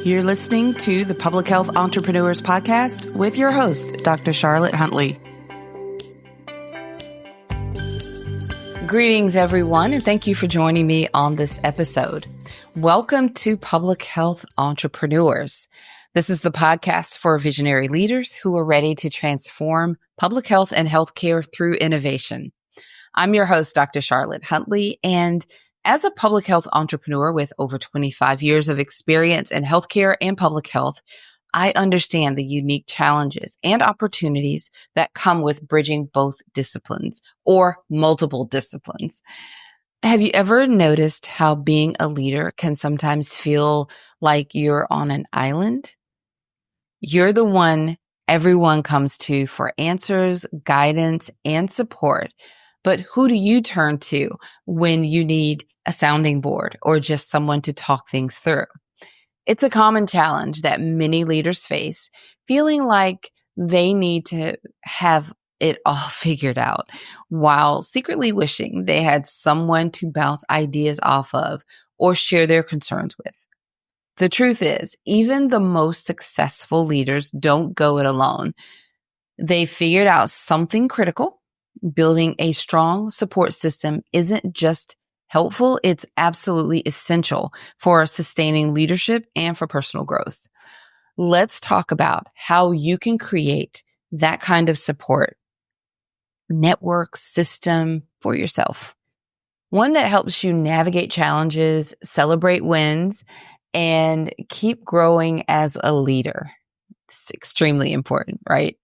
You're listening to the Public Health Entrepreneurs Podcast with your host, Dr. Charlotte Huntley. Greetings, everyone, and thank you for joining me on this episode. Welcome to Public Health Entrepreneurs. This is the podcast for visionary leaders who are ready to transform public health and healthcare through innovation. I'm your host, Dr. Charlotte Huntley, and as a public health entrepreneur with over 25 years of experience in healthcare and public health, I understand the unique challenges and opportunities that come with bridging both disciplines or multiple disciplines. Have you ever noticed how being a leader can sometimes feel like you're on an island? You're the one everyone comes to for answers, guidance, and support. But who do you turn to when you need a sounding board or just someone to talk things through? It's a common challenge that many leaders face, feeling like they need to have it all figured out while secretly wishing they had someone to bounce ideas off of or share their concerns with. The truth is, even the most successful leaders don't go it alone. They figured out something critical. Building a strong support system isn't just helpful, it's absolutely essential for sustaining leadership and for personal growth. Let's talk about how you can create that kind of support network system for yourself. One that helps you navigate challenges, celebrate wins, and keep growing as a leader. It's extremely important, right?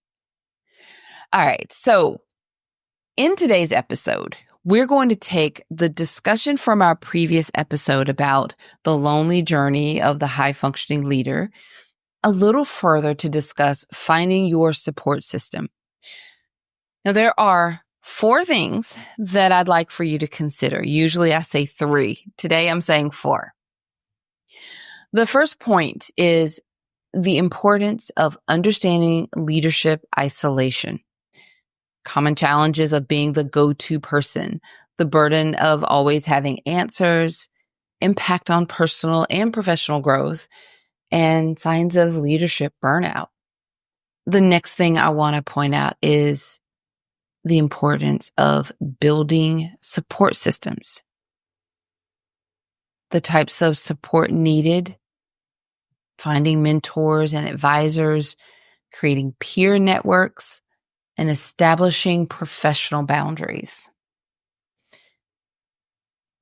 All right, so in today's episode, we're going to take the discussion from our previous episode about the lonely journey of the high-functioning leader a little further to discuss finding your support system. Now, there are 4 things that I'd like for you to consider. Usually I say 3. Today I'm saying 4. The first point is the importance of understanding leadership isolation. Common challenges of being the go-to person, the burden of always having answers, impact on personal and professional growth, and signs of leadership burnout. The next thing I want to point out is the importance of building support systems. The types of support needed, finding mentors and advisors, creating peer networks, and establishing professional boundaries.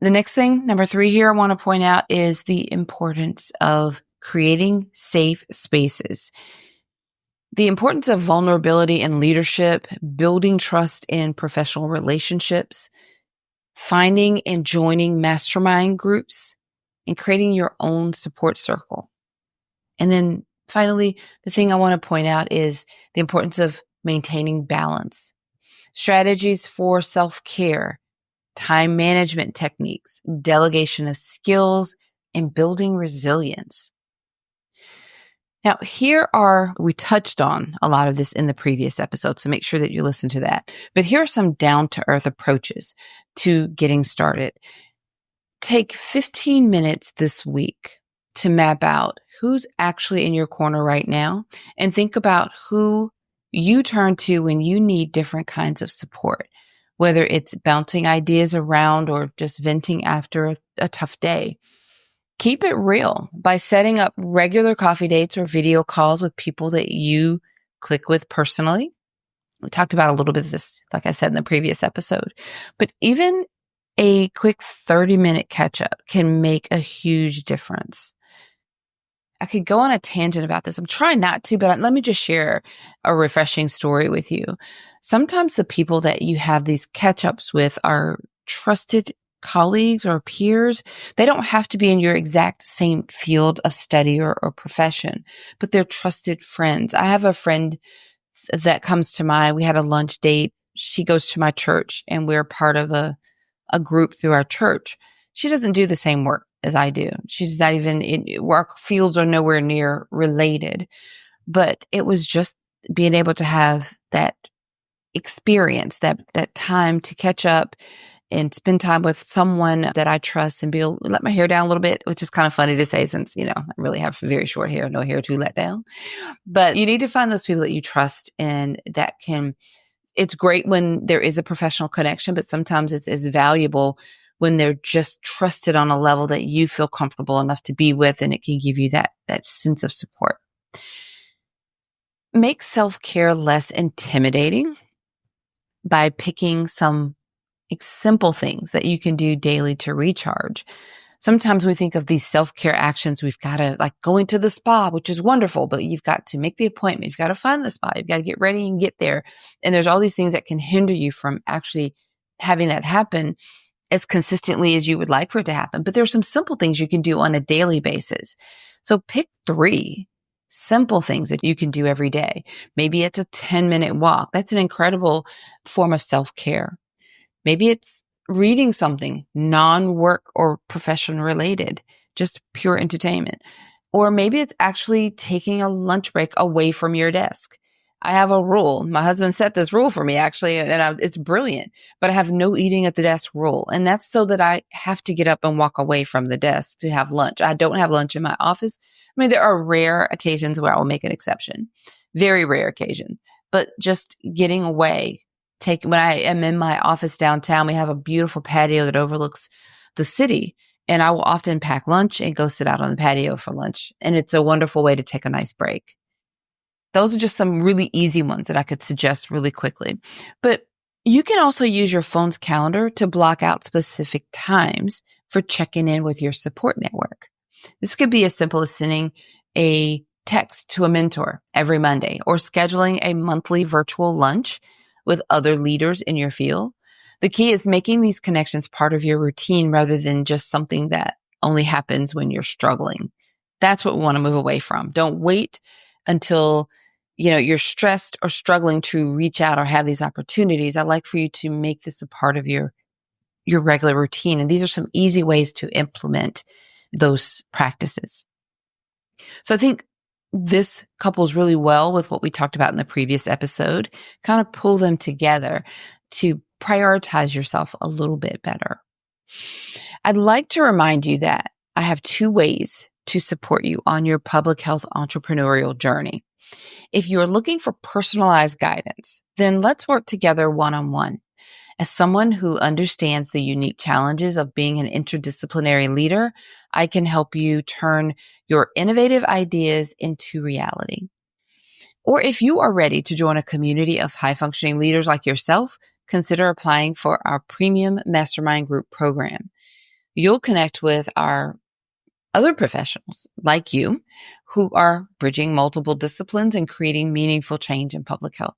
The next thing, number 3 here, I want to point out is the importance of creating safe spaces. The importance of vulnerability in leadership, building trust in professional relationships, finding and joining mastermind groups, and creating your own support circle. And then finally, the thing I want to point out is the importance of maintaining balance, strategies for self-care, time management techniques, delegation of skills, and building resilience. Now, we touched on a lot of this in the previous episode, so make sure that you listen to that. But here are some down-to-earth approaches to getting started. Take 15 minutes this week to map out who's actually in your corner right now and think about who you turn to when you need different kinds of support, whether it's bouncing ideas around or just venting after a tough day. Keep it real by setting up regular coffee dates or video calls with people that you click with personally. We talked about a little bit of this, like I said in the previous episode, but even a quick 30-minute catch-up can make a huge difference. I could go on a tangent about this. I'm trying not to, but let me just share a refreshing story with you. Sometimes the people that you have these catch-ups with are trusted colleagues or peers. They don't have to be in your exact same field of study or profession, but they're trusted friends. I have a friend that comes to mind. We had a lunch date. She goes to my church and we're part of a group through our church. She doesn't do the same work as I do. She's not even our fields are nowhere near related, but it was just being able to have that experience, that time to catch up and spend time with someone that I trust and let my hair down a little bit, which is kind of funny to say since, I really have very short hair, no hair to let down. But you need to find those people that you trust and it's great when there is a professional connection, but sometimes it's as valuable when they're just trusted on a level that you feel comfortable enough to be with, and it can give you that sense of support. Make self-care less intimidating by picking some simple things that you can do daily to recharge. Sometimes we think of these self-care actions. We've got to going to the spa, which is wonderful, but you've got to make the appointment. You've got to find the spa. You've got to get ready and get there. And there's all these things that can hinder you from actually having that happen as consistently as you would like for it to happen. But there's some simple things you can do on a daily basis. So pick 3 simple things that you can do every day. Maybe it's a 10-minute walk. That's an incredible form of self-care. Maybe it's reading something non-work or profession related, just pure entertainment. Or maybe it's actually taking a lunch break away from your desk. I have a rule. My husband set this rule for me, actually, and it's brilliant. But I have no eating at the desk rule. And that's so that I have to get up and walk away from the desk to have lunch. I don't have lunch in my office. I mean, there are rare occasions where I will make an exception. Very rare occasions. But just getting away. When I am in my office downtown, we have a beautiful patio that overlooks the city. And I will often pack lunch and go sit out on the patio for lunch. And it's a wonderful way to take a nice break. Those are just some really easy ones that I could suggest really quickly. But you can also use your phone's calendar to block out specific times for checking in with your support network. This could be as simple as sending a text to a mentor every Monday or scheduling a monthly virtual lunch with other leaders in your field. The key is making these connections part of your routine rather than just something that only happens when you're struggling. That's what we want to move away from. Don't wait until you're stressed or struggling to reach out or have these opportunities. I'd like for you to make this a part of your regular routine. And these are some easy ways to implement those practices. So I think this couples really well with what we talked about in the previous episode. Kind of pull them together to prioritize yourself a little bit better. I'd like to remind you that I have 2 ways to support you on your public health entrepreneurial journey. If you're looking for personalized guidance, then let's work together one-on-one. As someone who understands the unique challenges of being an interdisciplinary leader, I can help you turn your innovative ideas into reality. Or if you are ready to join a community of high-functioning leaders like yourself, consider applying for our premium mastermind group program. You'll connect with our other professionals like you who are bridging multiple disciplines and creating meaningful change in public health.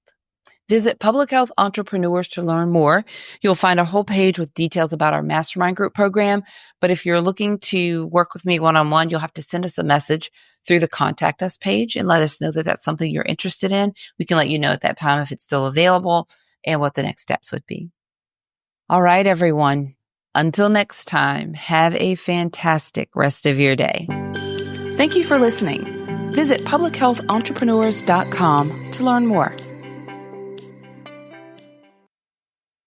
Visit Public Health Entrepreneurs to learn more. You'll find a whole page with details about our mastermind group program. But if you're looking to work with me one-on-one, you'll have to send us a message through the Contact Us page and let us know that that's something you're interested in. We can let you know at that time if it's still available and what the next steps would be. All right, everyone. Until next time, have a fantastic rest of your day. Thank you for listening. Visit publichealthentrepreneurs.com to learn more.